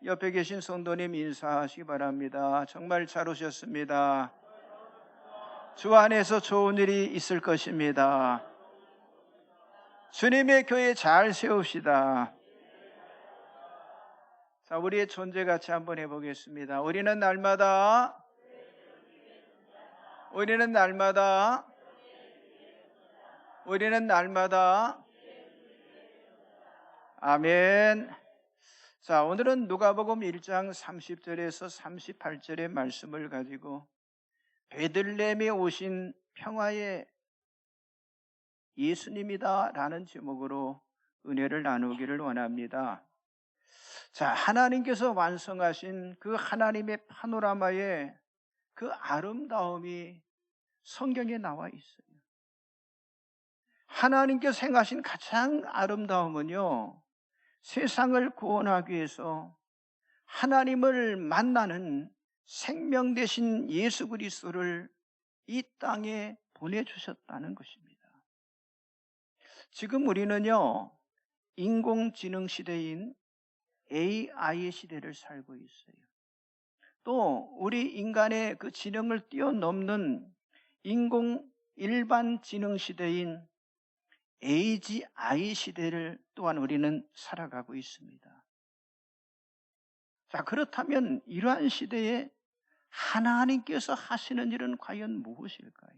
옆에 계신 성도님 인사하시기 바랍니다. 정말 잘 오셨습니다. 주 안에서 좋은 일이 있을 것입니다. 주님의 교회 잘 세웁시다. 자, 우리의 존재 같이 한번 해보겠습니다. 우리는 날마다 아멘. 자, 오늘은 누가복음 1장 30절에서 38절의 말씀을 가지고 베들레헴에 오신 평화의 예수님이다 라는 제목으로 은혜를 나누기를 원합니다. 자, 하나님께서 완성하신 그 하나님의 파노라마의 그 아름다움이 성경에 나와 있어요. 하나님께서 행하신 가장 아름다움은요, 세상을 구원하기 위해서 하나님을 만나는 생명 되신 예수 그리스도를 이 땅에 보내주셨다는 것입니다. 지금 우리는요, 인공지능 시대인 AI 시대를 살고 있어요. 또 우리 인간의 그 지능을 뛰어넘는 일반 지능 시대인 AGI 시대를 또한 우리는 살아가고 있습니다. 자, 그렇다면 이러한 시대에 하나님께서 하시는 일은 과연 무엇일까요?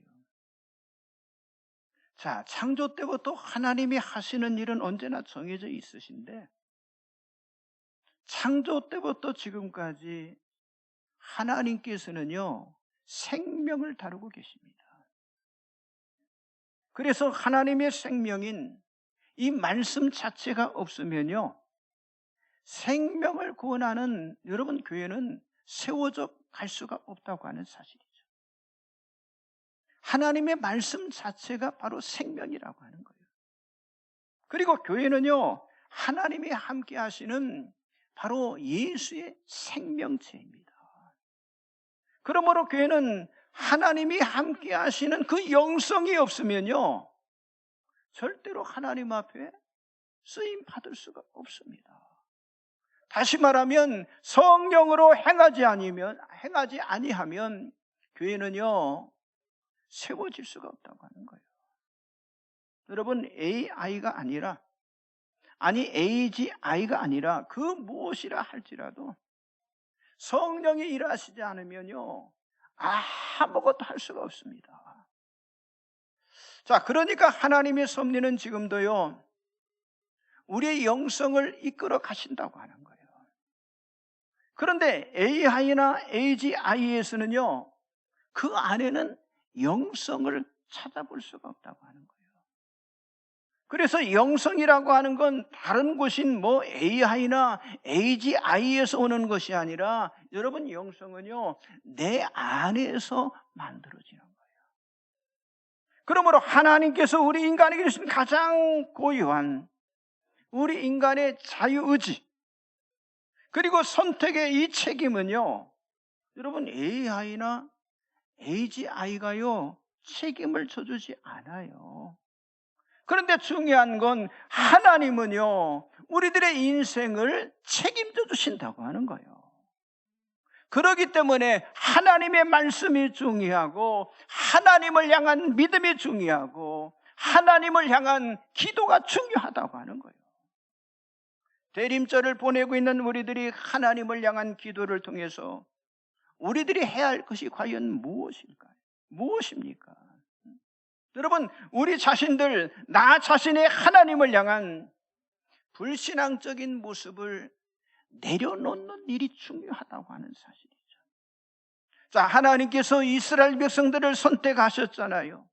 자, 창조 때부터 하나님이 하시는 일은 언제나 정해져 있으신데, 창조 때부터 지금까지 하나님께서는요, 생명을 다루고 계십니다. 그래서 하나님의 생명인 이 말씀 자체가 없으면요, 생명을 구원하는 여러분 교회는 세워져 갈 수가 없다고 하는 사실이죠. 하나님의 말씀 자체가 바로 생명이라고 하는 거예요. 그리고 교회는요, 하나님이 함께 하시는 바로 예수의 생명체입니다. 그러므로 교회는 하나님이 함께 하시는 그 영성이 없으면요, 절대로 하나님 앞에 쓰임 받을 수가 없습니다. 다시 말하면 성령으로 행하지 아니하면 교회는요, 세워질 수가 없다고 하는 거예요. 여러분, AI가 아니라, AGI가 아니라 그 무엇이라 할지라도 성령이 일하시지 않으면요, 아무것도 할 수가 없습니다. 자, 그러니까 하나님의 섭리는 지금도요, 우리의 영성을 이끌어 가신다고 하는 거예요. 그런데 AI나 AGI에서는요, 그 안에는 영성을 찾아볼 수가 없다고 하는 거예요. 그래서 영성이라고 하는 건 다른 곳인 AI나 AGI에서 오는 것이 아니라, 여러분, 영성은요, 내 안에서 만들어지는 거예요. 그러므로 하나님께서 우리 인간에게 주신 가장 고유한 우리 인간의 자유의지, 그리고 선택의 이 책임은요, 여러분, AI나 AGI가요, 책임을 져주지 않아요. 그런데 중요한 건 하나님은요, 우리들의 인생을 책임져 주신다고 하는 거예요. 그렇기 때문에 하나님의 말씀이 중요하고, 하나님을 향한 믿음이 중요하고, 하나님을 향한 기도가 중요하다고 하는 거예요. 대림절을 보내고 있는 우리들이 하나님을 향한 기도를 통해서 우리들이 해야 할 것이 과연 무엇일까요? 무엇입니까? 여러분, 우리 자신들, 나 자신의 하나님을 향한 불신앙적인 모습을 내려놓는 일이 중요하다고 하는 사실이죠. 자, 하나님께서 이스라엘 백성들을 선택하셨잖아요.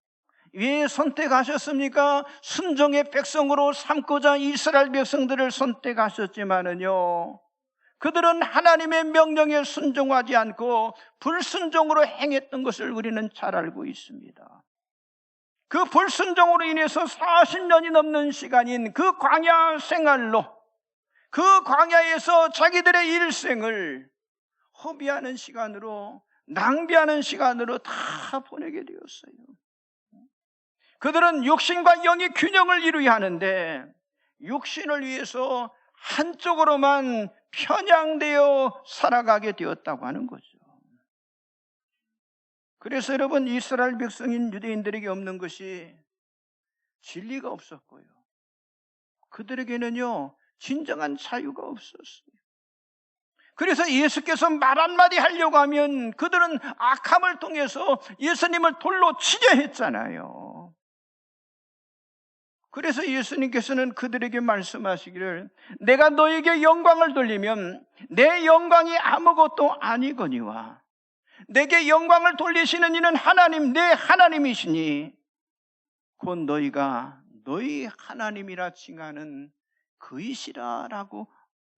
왜 선택하셨습니까? 순종의 백성으로 삼고자 이스라엘 백성들을 선택하셨지만은요, 그들은 하나님의 명령에 순종하지 않고 불순종으로 행했던 것을 우리는 잘 알고 있습니다. 그 불순종으로 인해서 40년이 넘는 시간인 그 광야 생활로, 그 광야에서 자기들의 일생을 허비하는 시간으로, 낭비하는 시간으로 다 보내게 되었어요. 그들은 육신과 영의 균형을 이루어야 하는데 육신을 위해서 한쪽으로만 편향되어 살아가게 되었다고 하는 거죠. 그래서 여러분, 이스라엘 백성인 유대인들에게 없는 것이 진리가 없었고요, 그들에게는요 진정한 자유가 없었어요. 그래서 예수께서 말 한마디 하려고 하면 그들은 악함을 통해서 예수님을 돌로 치려 했잖아요. 그래서 예수님께서는 그들에게 말씀하시기를, 내가 너에게 영광을 돌리면 내 영광이 아무것도 아니거니와 내게 영광을 돌리시는 이는 하나님, 내 하나님이시니 곧 너희가 너희 하나님이라 칭하는 그이시라 라고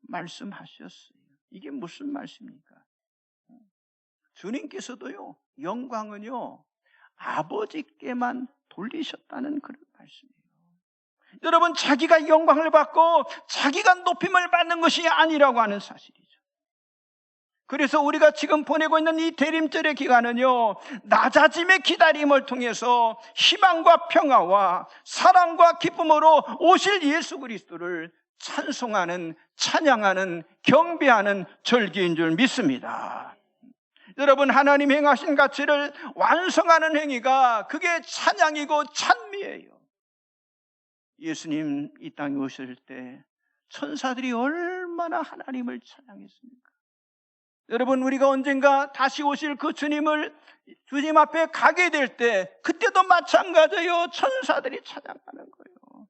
말씀하셨어요. 이게 무슨 말씀입니까? 주님께서도요 영광은요 아버지께만 돌리셨다는 그런 말씀이에요. 여러분, 자기가 영광을 받고 자기가 높임을 받는 것이 아니라고 하는 사실이죠. 그래서 우리가 지금 보내고 있는 이 대림절의 기간은요 낮아짐의 기다림을 통해서 희망과 평화와 사랑과 기쁨으로 오실 예수 그리스도를 찬송하는, 찬양하는, 경배하는 절기인 줄 믿습니다. 여러분, 하나님 행하신 가치를 완성하는 행위가 그게 찬양이고 찬미예요. 예수님 이 땅에 오실 때 천사들이 얼마나 하나님을 찬양했습니까? 여러분, 우리가 언젠가 다시 오실 그 주님을 주님 앞에 가게 될 때 그때도 마찬가지예요. 천사들이 찬양하는 거예요.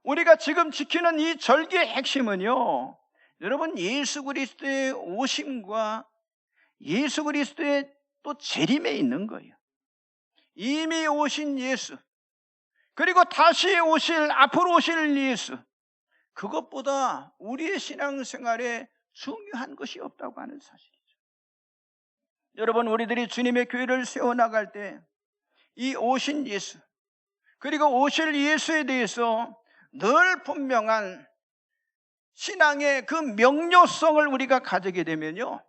우리가 지금 지키는 이 절기의 핵심은요, 여러분, 예수 그리스도의 오심과 예수 그리스도의 또 재림에 있는 거예요. 이미 오신 예수, 그리고 다시 오실, 앞으로 오실 예수, 그것보다 우리의 신앙생활에 중요한 것이 없다고 하는 사실이죠. 여러분, 우리들이 주님의 교회를 세워나갈 때 이 오신 예수, 그리고 오실 예수에 대해서 늘 분명한 신앙의 그 명료성을 우리가 가지게 되면요,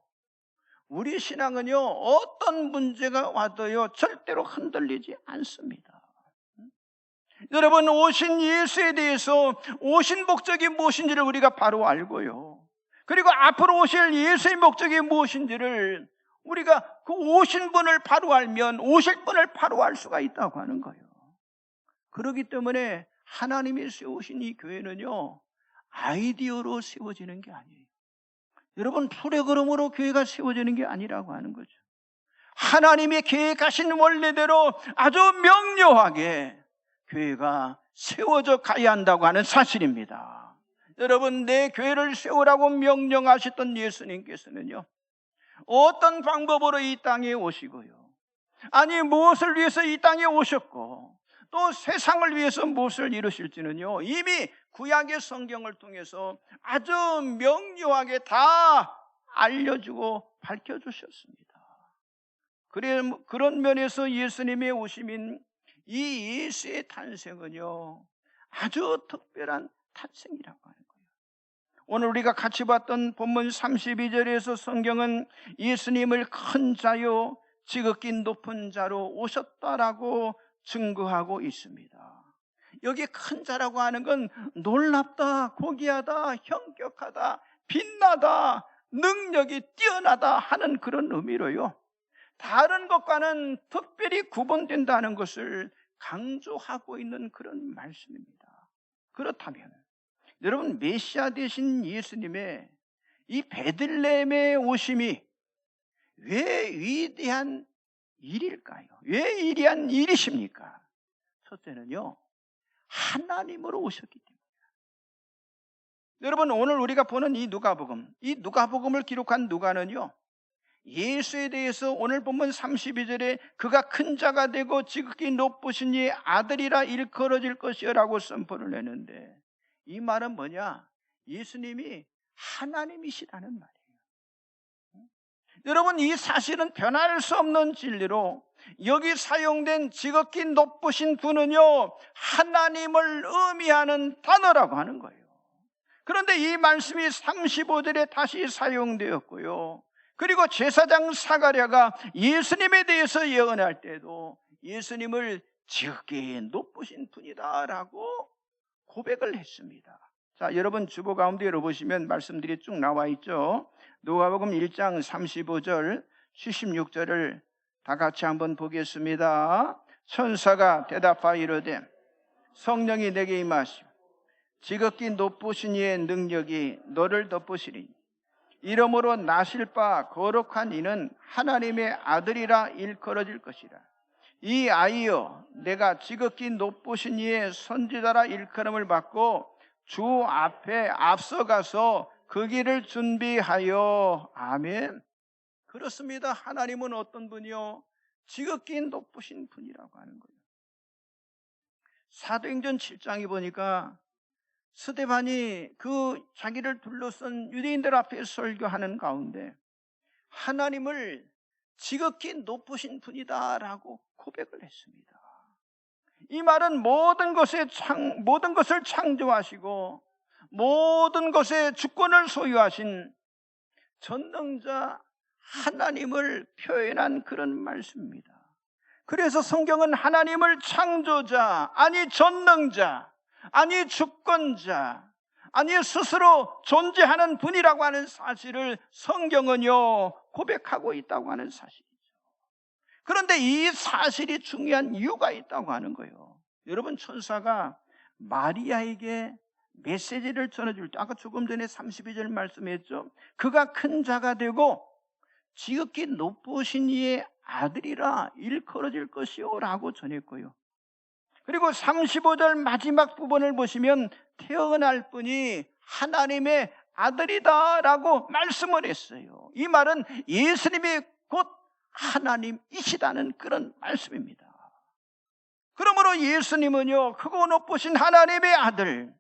우리 신앙은요 어떤 문제가 와도요 절대로 흔들리지 않습니다. 여러분, 오신 예수에 대해서 오신 목적이 무엇인지를 우리가 바로 알고요, 그리고 앞으로 오실 예수의 목적이 무엇인지를 우리가 그 오신 분을 바로 알면 오실 분을 바로 알 수가 있다고 하는 거예요. 그렇기 때문에 하나님이 세우신 이 교회는요 아이디어로 세워지는 게 아니에요. 여러분, 프로그램으로 교회가 세워지는 게 아니라고 하는 거죠. 하나님의 계획하신 원래대로 아주 명료하게 교회가 세워져 가야 한다고 하는 사실입니다. 여러분, 내 교회를 세우라고 명령하셨던 예수님께서는요 어떤 방법으로 이 땅에 오시고요, 아니 무엇을 위해서 이 땅에 오셨고 또 세상을 위해서 무엇을 이루실지는요 이미 구약의 성경을 통해서 아주 명료하게 다 알려주고 밝혀주셨습니다. 그런 면에서 예수님의 오심인 이 예수의 탄생은요 아주 특별한 탄생이라고 하는 거예요. 오늘 우리가 같이 봤던 본문 32절에서 성경은 예수님을 큰 자요 지극히 높은 자로 오셨다라고 증거하고 있습니다. 여기 큰 자라고 하는 건 놀랍다, 고귀하다, 형격하다, 빛나다, 능력이 뛰어나다 하는 그런 의미로요, 다른 것과는 특별히 구분된다는 것을 강조하고 있는 그런 말씀입니다. 그렇다면 여러분, 메시아 되신 예수님의 이 베들레헴의 오심이 왜 위대한 일일까요? 왜 위대한 일이십니까? 첫째는요 하나님으로 오셨기 때문입니다. 여러분, 오늘 우리가 보는 이 누가복음을 기록한 누가는요 예수에 대해서 오늘 본문 32절에 그가 큰 자가 되고 지극히 높으신 이의 아들이라 일컬어질 것이라고 선포를 했는데, 이 말은 뭐냐? 예수님이 하나님이시라는 말이에요. 여러분, 이 사실은 변할 수 없는 진리로 여기 사용된 지극히 높으신 분은요 하나님을 의미하는 단어라고 하는 거예요. 그런데 이 말씀이 35절에 다시 사용되었고요, 그리고 제사장 사가랴가 예수님에 대해서 예언할 때도 예수님을 지극히 높으신 분이다라고 고백을 했습니다. 자, 여러분 주보 가운데 열어보시면 말씀들이 쭉 나와 있죠. 누가복음 1장 35절 76절을 다 같이 한번 보겠습니다. 천사가 대답하여 이르되 성령이 내게 임하시고 지극히 높으신 이의 능력이 너를 덮으시리니 이러므로 나실 바 거룩한 이는 하나님의 아들이라 일컬어질 것이라. 이 아이여, 내가 지극히 높으신 이의 선지자라 일컬음을 받고 주 앞에 앞서가서 그 길을 준비하여. 아멘. 그렇습니다. 하나님은 어떤 분이요? 지극히 높으신 분이라고 하는 거예요. 사도행전 7장에 보니까 스데반이 그 자기를 둘러싼 유대인들 앞에 설교하는 가운데 하나님을 지극히 높으신 분이다라고 고백을 했습니다. 이 말은 모든 것을 창조하시고 모든 것의 주권을 소유하신 전능자 하나님을 표현한 그런 말씀입니다. 그래서 성경은 하나님을 창조자, 아니 전능자, 아니 주권자, 아니 스스로 존재하는 분이라고 하는 사실을 성경은요 고백하고 있다고 하는 사실이죠. 그런데 이 사실이 중요한 이유가 있다고 하는 거예요. 여러분, 천사가 마리아에게 메시지를 전해줄 때, 아까 조금 전에 32절 말씀했죠. 그가 큰 자가 되고 지극히 높으신 이의 아들이라 일컬어질 것이요 라고 전했고요. 그리고 35절 마지막 부분을 보시면 태어날 분이 하나님의 아들이다 라고 말씀을 했어요. 이 말은 예수님이 곧 하나님이시다는 그런 말씀입니다. 그러므로 예수님은요 크고 높으신 하나님의 아들,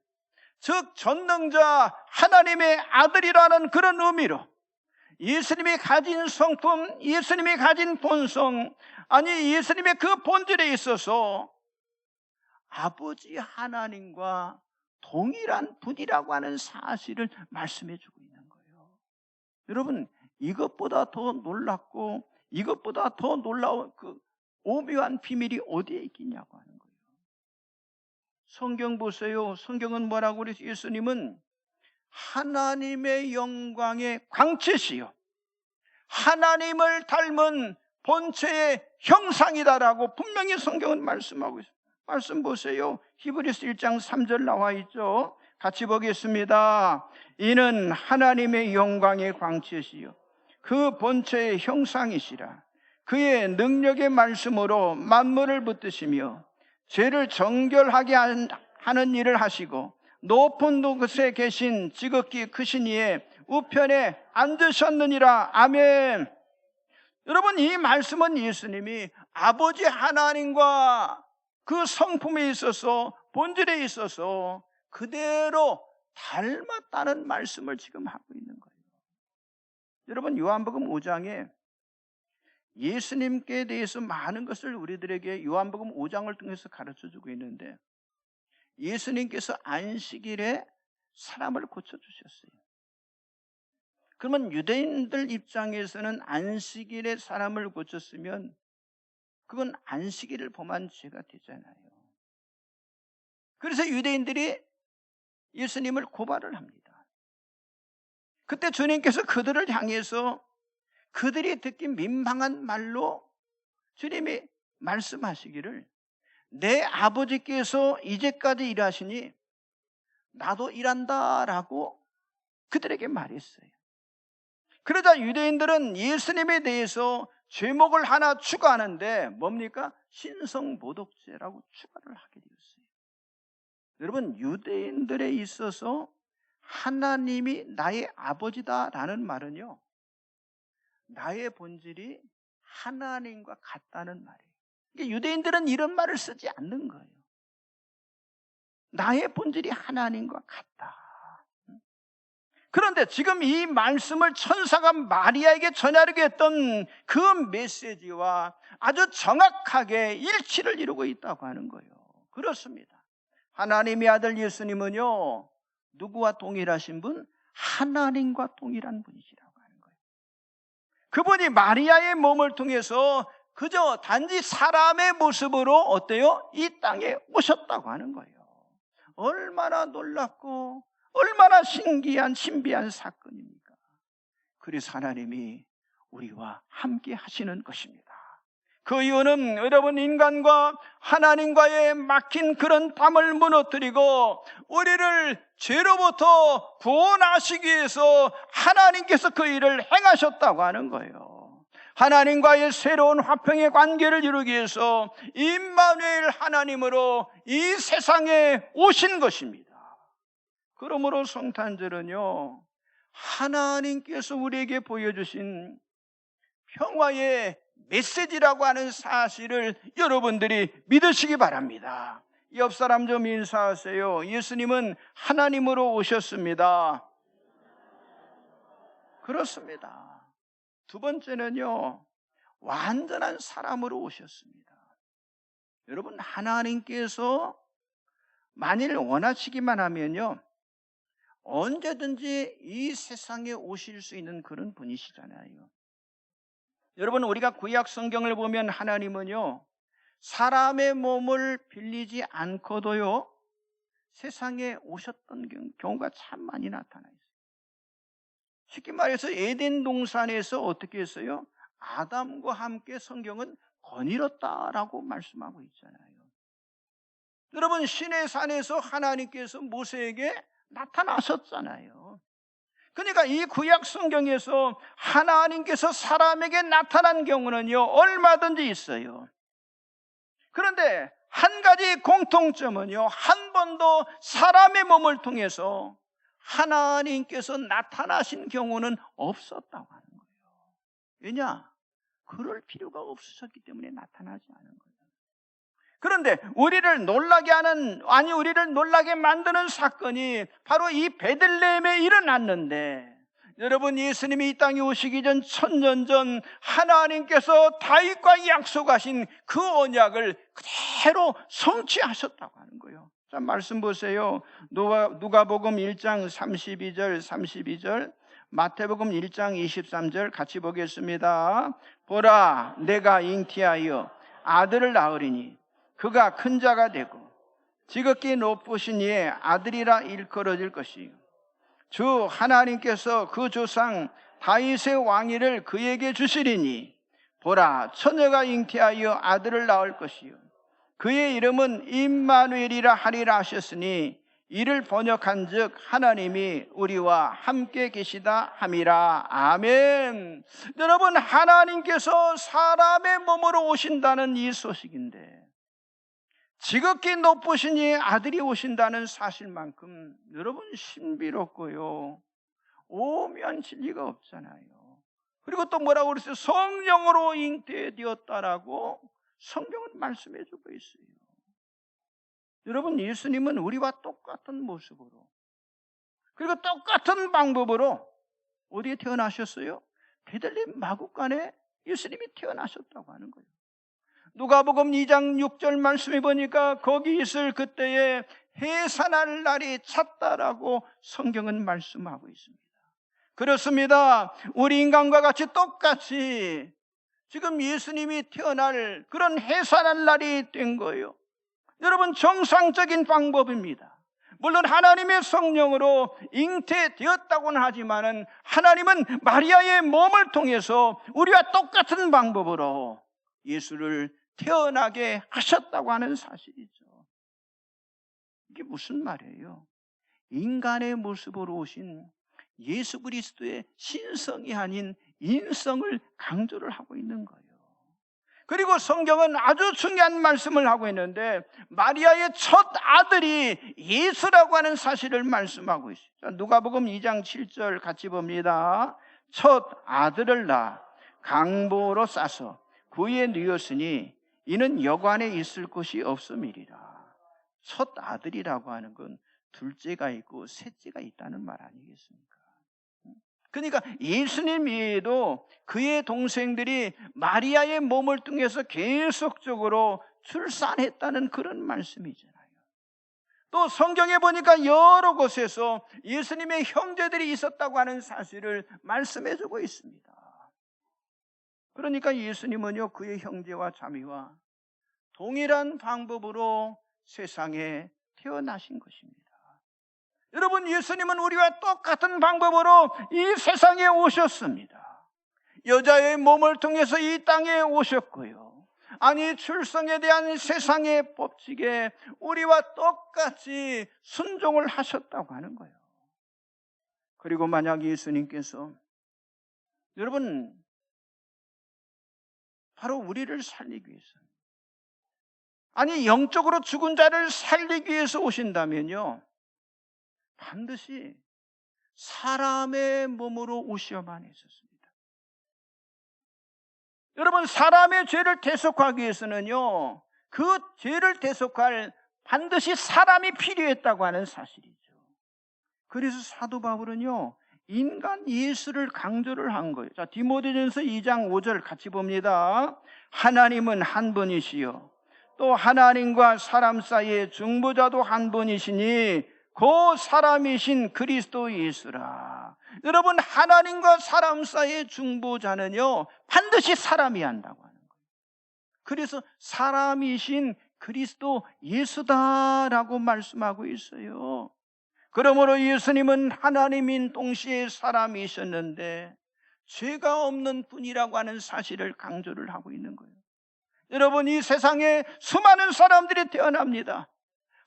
즉 전능자 하나님의 아들이라는 그런 의미로 예수님이 가진 성품, 예수님이 가진 본성, 아니 예수님의 그 본질에 있어서 아버지 하나님과 동일한 분이라고 하는 사실을 말씀해 주고 있는 거예요. 여러분, 이것보다 더 놀랍고 이것보다 더 놀라운 그 오묘한 비밀이 어디에 있겠냐고 하는 거예요. 성경 보세요. 성경은 뭐라고 그랬어요? 예수님은 하나님의 영광의 광채시요 하나님을 닮은 본체의 형상이다라고 분명히 성경은 말씀하고 있어요. 말씀 보세요. 히브리서 1장 3절 나와 있죠. 같이 보겠습니다. 이는 하나님의 영광의 광채시요 그 본체의 형상이시라. 그의 능력의 말씀으로 만물을 붙드시며 죄를 정결하게 하는 일을 하시고 높은 곳에 계신 지극히 크신 이의 우편에 앉으셨느니라. 아멘. 여러분, 이 말씀은 예수님이 아버지 하나님과 그 성품에 있어서 본질에 있어서 그대로 닮았다는 말씀을 지금 하고 있는 거예요. 여러분, 요한복음 5장에 예수님께 대해서 많은 것을 우리들에게 요한복음 5장을 통해서 가르쳐주고 있는데 예수님께서 안식일에 사람을 고쳐주셨어요. 그러면 유대인들 입장에서는 안식일에 사람을 고쳤으면 그건 안식일을 범한 죄가 되잖아요. 그래서 유대인들이 예수님을 고발을 합니다. 그때 주님께서 그들을 향해서 그들이 듣기 민망한 말로 주님이 말씀하시기를 내 아버지께서 이제까지 일하시니 나도 일한다라고 그들에게 말했어요. 그러자 유대인들은 예수님에 대해서 죄목을 하나 추가하는데 뭡니까? 신성모독죄라고 추가를 하게 되었어요. 여러분, 유대인들에 있어서 하나님이 나의 아버지다라는 말은요 나의 본질이 하나님과 같다는 말이에요. 유대인들은 이런 말을 쓰지 않는 거예요. 나의 본질이 하나님과 같다. 그런데 지금 이 말씀을 천사가 마리아에게 전하려고 했던 그 메시지와 아주 정확하게 일치를 이루고 있다고 하는 거예요. 그렇습니다. 하나님의 아들 예수님은요 누구와 동일하신 분? 하나님과 동일한 분이시라고 하는 거예요. 그분이 마리아의 몸을 통해서 그저 단지 사람의 모습으로 어때요? 이 땅에 오셨다고 하는 거예요. 얼마나 놀랍고 얼마나 신비한 사건입니까? 그래서 하나님이 우리와 함께 하시는 것입니다. 그 이유는 여러분, 인간과 하나님과의 막힌 그런 담을 무너뜨리고 우리를 죄로부터 구원하시기 위해서 하나님께서 그 일을 행하셨다고 하는 거예요. 하나님과의 새로운 화평의 관계를 이루기 위해서 임마누엘 하나님으로 이 세상에 오신 것입니다. 그러므로 성탄절은요, 하나님께서 우리에게 보여주신 평화의 메시지라고 하는 사실을 여러분들이 믿으시기 바랍니다. 옆 사람 좀 인사하세요. 예수님은 하나님으로 오셨습니다. 그렇습니다. 두 번째는요, 완전한 사람으로 오셨습니다. 여러분, 하나님께서 만일 원하시기만 하면요, 언제든지 이 세상에 오실 수 있는 그런 분이시잖아요. 여러분, 우리가 구약 성경을 보면 하나님은요, 사람의 몸을 빌리지 않고도요, 세상에 오셨던 경우가 참 많이 나타나 있어요. 쉽게 말해서 에덴 동산에서 어떻게 했어요? 아담과 함께 성경은 거닐었다라고 말씀하고 있잖아요. 여러분, 시내 산에서 하나님께서 모세에게 나타나셨잖아요. 그러니까 이 구약 성경에서 하나님께서 사람에게 나타난 경우는요, 얼마든지 있어요. 그런데 한 가지 공통점은요, 한 번도 사람의 몸을 통해서 하나님께서 나타나신 경우는 없었다고 하는 거예요. 왜냐? 그럴 필요가 없으셨기 때문에 나타나지 않은 거예요. 그런데 우리를 놀라게 만드는 사건이 바로 이 베들레헴에 일어났는데, 여러분, 예수님이 이 땅에 오시기 전 1000년 전 하나님께서 다윗과 약속하신 그 언약을 그대로 성취하셨다고 하는 거예요. 자, 말씀 보세요. 누가복음 1장 32절, 마태복음 1장 23절 같이 보겠습니다. 보라, 내가 잉태하여 아들을 낳으리니 그가 큰 자가 되고 지극히 높으신 이의 아들이라 일컬어질 것이요, 주 하나님께서 그 조상 다윗의 왕위를 그에게 주시리니 보라, 처녀가 잉태하여 아들을 낳을 것이요, 그의 이름은 임마누엘이라 하리라 하셨으니 이를 번역한즉 하나님이 우리와 함께 계시다 함이라. 아멘. 여러분, 하나님께서 사람의 몸으로 오신다는 이 소식인데, 지극히 높으신 이 아들이 오신다는 사실만큼 여러분 신비롭고요, 오면질 리가 없잖아요. 그리고 또 뭐라고 그랬어요? 성령으로 잉태되었다라고 성경은 말씀해 주고 있어요. 여러분, 예수님은 우리와 똑같은 모습으로, 그리고 똑같은 방법으로 어디에 태어나셨어요? 베들레헴 마구간에 예수님이 태어나셨다고 하는 거예요. 누가복음 2장 6절 말씀해 보니까 거기 있을 그때에 해산할 날이 찼다라고 성경은 말씀하고 있습니다. 그렇습니다. 우리 인간과 같이 똑같이 지금 예수님이 태어날 그런 해산할 날이 된 거예요. 여러분, 정상적인 방법입니다. 물론 하나님의 성령으로 잉태되었다고는 하지만은 하나님은 마리아의 몸을 통해서 우리와 똑같은 방법으로 예수를 태어나게 하셨다고 하는 사실이죠. 이게 무슨 말이에요? 인간의 모습으로 오신 예수 그리스도의 신성이 아닌 인성을 강조를 하고 있는 거예요. 그리고 성경은 아주 중요한 말씀을 하고 있는데, 마리아의 첫 아들이 예수라고 하는 사실을 말씀하고 있어요. 누가복음 2장 7절 같이 봅니다. 첫 아들을 낳아 강보로 싸서 구에 누였으니 이는 여관에 있을 곳이 없음이리라. 첫 아들이라고 하는 건 둘째가 있고 셋째가 있다는 말 아니겠습니까? 그러니까 예수님 외에도 그의 동생들이 마리아의 몸을 통해서 계속적으로 출산했다는 그런 말씀이잖아요. 또 성경에 보니까 여러 곳에서 예수님의 형제들이 있었다고 하는 사실을 말씀해주고 있습니다. 그러니까 예수님은요, 그의 형제와 자매와 동일한 방법으로 세상에 태어나신 것입니다. 여러분, 예수님은 우리와 똑같은 방법으로 이 세상에 오셨습니다. 여자의 몸을 통해서 이 땅에 오셨고요. 아니, 출생에 대한 세상의 법칙에 우리와 똑같이 순종을 하셨다고 하는 거예요. 그리고 만약 예수님께서, 여러분, 바로 우리를 살리기 위해서, 아니 영적으로 죽은 자를 살리기 위해서 오신다면요, 반드시 사람의 몸으로 오셔야만 했었습니다. 여러분, 사람의 죄를 대속하기 위해서는요, 그 죄를 대속할 반드시 사람이 필요했다고 하는 사실이죠. 그래서 사도 바울은요, 인간 예수를 강조를 한 거예요. 자, 디모데전서 2장 5절 같이 봅니다. 하나님은 한 분이시요 또 하나님과 사람 사이의 중보자도 한 분이시니 그 사람이신 그리스도 예수라. 여러분, 하나님과 사람 사이의 중보자는요, 반드시 사람이 한다고 하는 거예요. 그래서 사람이신 그리스도 예수다라고 말씀하고 있어요. 그러므로 예수님은 하나님인 동시에 사람이셨는데 죄가 없는 분이라고 하는 사실을 강조를 하고 있는 거예요. 여러분, 이 세상에 수많은 사람들이 태어납니다.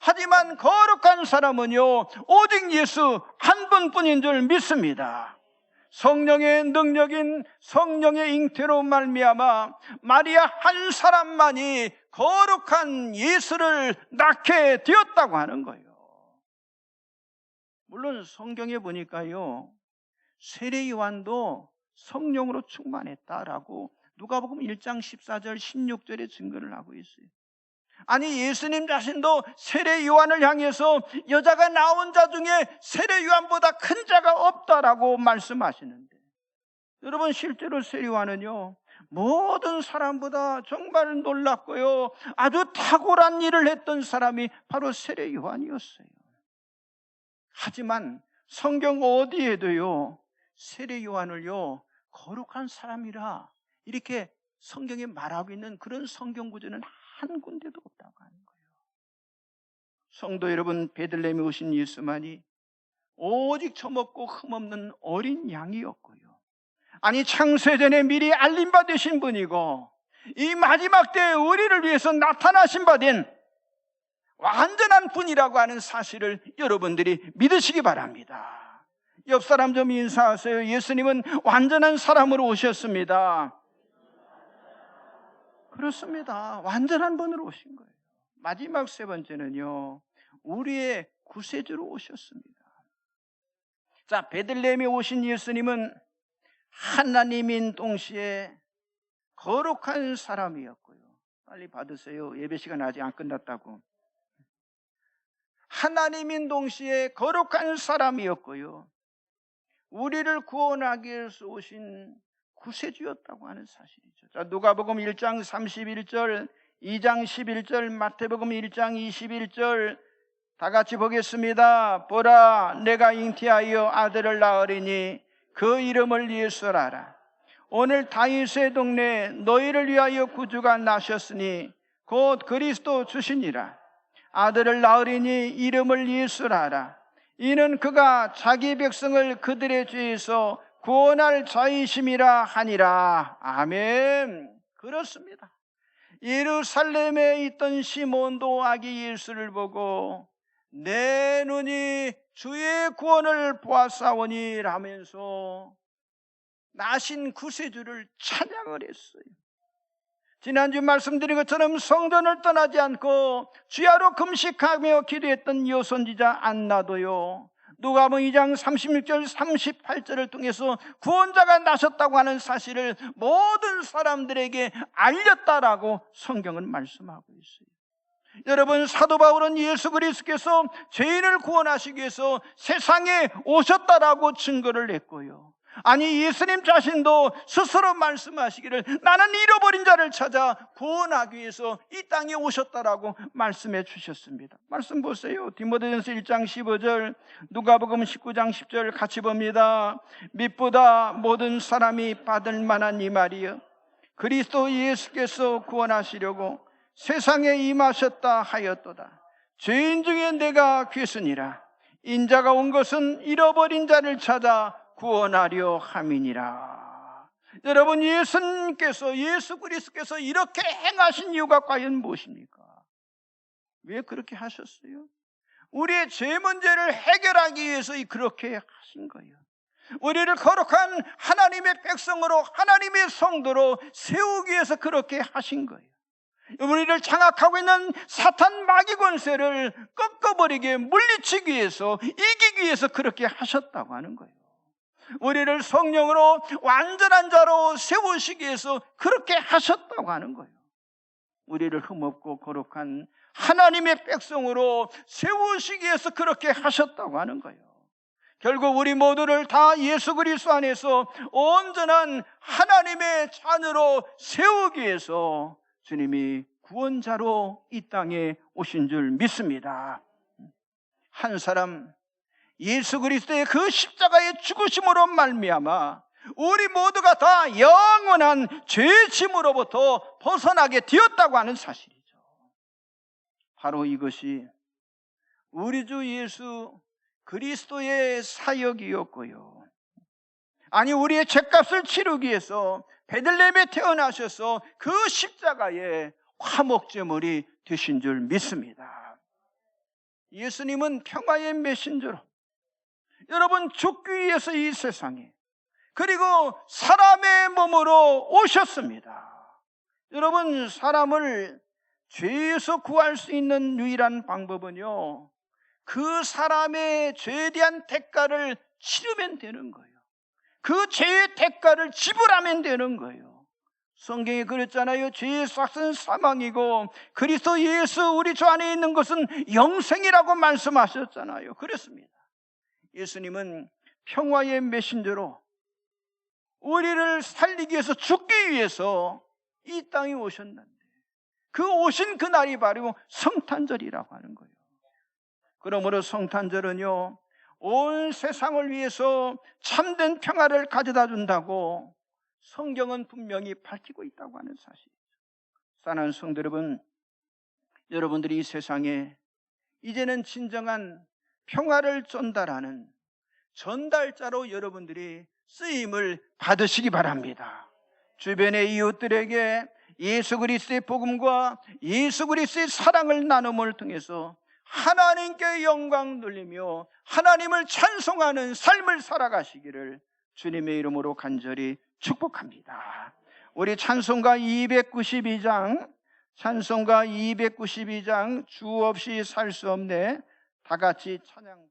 하지만 거룩한 사람은요, 오직 예수 한 분뿐인 줄 믿습니다. 성령의 능력인 성령의 잉태로 말미암아 마리아 한 사람만이 거룩한 예수를 낳게 되었다고 하는 거예요. 물론 성경에 보니까요, 세례 요한도 성령으로 충만했다라고 누가복음 1장 14절 16절에 증거를 하고 있어요. 아니, 예수님 자신도 세례 요한을 향해서 여자가 낳은 자 중에 세례 요한보다 큰 자가 없다라고 말씀하시는데, 여러분, 실제로 세례 요한은요, 모든 사람보다 정말 놀랍고요, 아주 탁월한 일을 했던 사람이 바로 세례 요한이었어요. 하지만 성경 어디에도요, 세례 요한을요, 거룩한 사람이라 이렇게 성경에 말하고 있는 그런 성경 구절은 한 군데도 없다고 하는 거예요. 성도 여러분, 베들레헴에 오신 예수만이 오직 처먹고 흠없는 어린 양이었고요, 아니 창세전에 미리 알림 받으신 분이고, 이 마지막 때에 우리를 위해서 나타나신 바 된 완전한 분이라고 하는 사실을 여러분들이 믿으시기 바랍니다. 옆 사람 좀 인사하세요. 예수님은 완전한 사람으로 오셨습니다. 그렇습니다. 완전한 분으로 오신 거예요. 마지막 세 번째는요, 우리의 구세주로 오셨습니다. 자, 베들레헴에 오신 예수님은 하나님인 동시에 거룩한 사람이었고요. 빨리 받으세요. 예배 시간 아직 안 끝났다고. 하나님인 동시에 거룩한 사람이었고요, 우리를 구원하기 위해서 오신 구세주였다고 하는 사실이죠. 자, 누가복음 1장 31절, 2장 11절, 마태복음 1장 21절 다 같이 보겠습니다. 보라, 내가 잉태하여 아들을 낳으리니 그 이름을 예수라라. 오늘 다윗의 동네에 너희를 위하여 구주가 나셨으니 곧 그리스도 주시니라. 아들을 낳으리니 이름을 예수라라. 이는 그가 자기 백성을 그들의 죄에서 구원할 자이심이라 하니라. 아멘. 그렇습니다. 예루살렘에 있던 시몬도 아기 예수를 보고 내 눈이 주의 구원을 보았사오니 라면서 나신 구세주를 찬양을 했어요. 지난주 말씀드린 것처럼 성전을 떠나지 않고 주야로 금식하며 기도했던 여선지자 안나도요, 누가복음 2장 36절 38절을 통해서 구원자가 나셨다고 하는 사실을 모든 사람들에게 알렸다라고 성경은 말씀하고 있어요. 여러분, 사도 바울은 예수 그리스도께서 죄인을 구원하시기 위해서 세상에 오셨다라고 증거를 했고요, 아니 예수님 자신도 스스로 말씀하시기를 나는 잃어버린 자를 찾아 구원하기 위해서 이 땅에 오셨다라고 말씀해 주셨습니다. 말씀 보세요. 디모데전서 1장 15절, 누가복음 19장 10절 같이 봅니다. 믿보다 모든 사람이 받을 만한 이 말이여, 그리스도 예수께서 구원하시려고 세상에 임하셨다 하였도다. 죄인 중에 내가 괴순이라. 인자가 온 것은 잃어버린 자를 찾아 구원하려 함이니라. 여러분, 예수님께서, 예수 그리스도께서 이렇게 행하신 이유가 과연 무엇입니까? 왜 그렇게 하셨어요? 우리의 죄 문제를 해결하기 위해서 그렇게 하신 거예요. 우리를 거룩한 하나님의 백성으로, 하나님의 성도로 세우기 위해서 그렇게 하신 거예요. 우리를 장악하고 있는 사탄 마귀 권세를 꺾어버리게, 물리치기 위해서, 이기기 위해서 그렇게 하셨다고 하는 거예요. 우리를 성령으로 완전한 자로 세우시기 위해서 그렇게 하셨다고 하는 거예요. 우리를 흠없고 거룩한 하나님의 백성으로 세우시기 위해서 그렇게 하셨다고 하는 거예요. 결국 우리 모두를 다 예수 그리스도 안에서 온전한 하나님의 자녀로 세우기 위해서 주님이 구원자로 이 땅에 오신 줄 믿습니다. 한 사람, 예수 그리스도의 그 십자가의 죽으심으로 말미암아 우리 모두가 다 영원한 죄의 짐으로부터 벗어나게 되었다고 하는 사실이죠. 바로 이것이 우리 주 예수 그리스도의 사역이었고요. 아니, 우리의 죄값을 치르기 위해서 베들레헴에 태어나셔서 그 십자가의 화목제물이 되신 줄 믿습니다. 예수님은 평화의 메신저로, 여러분, 죽기 위해서 이 세상에, 그리고 사람의 몸으로 오셨습니다. 여러분, 사람을 죄에서 구할 수 있는 유일한 방법은요, 그 사람의 죄에 대한 대가를 치르면 되는 거예요. 그 죄의 대가를 지불하면 되는 거예요. 성경에 그랬잖아요. 죄의 삭은 사망이고 그리스도 예수 우리 주 안에 있는 것은 영생이라고 말씀하셨잖아요. 그렇습니다. 예수님은 평화의 메신저로 우리를 살리기 위해서, 죽기 위해서 이 땅에 오셨는데, 그 오신 그날이 바로 성탄절이라고 하는 거예요. 그러므로 성탄절은요, 온 세상을 위해서 참된 평화를 가져다 준다고 성경은 분명히 밝히고 있다고 하는 사실이죠. 사랑하는 성도 여러분, 여러분들이 이 세상에 이제는 진정한 평화를 전달하는 전달자로 여러분들이 쓰임을 받으시기 바랍니다. 주변의 이웃들에게 예수 그리스도의 복음과 예수 그리스도의 사랑을 나눔을 통해서 하나님께 영광 돌리며 하나님을 찬송하는 삶을 살아가시기를 주님의 이름으로 간절히 축복합니다. 우리 찬송가 292장 주 없이 살 수 없네, 다 같이 찬양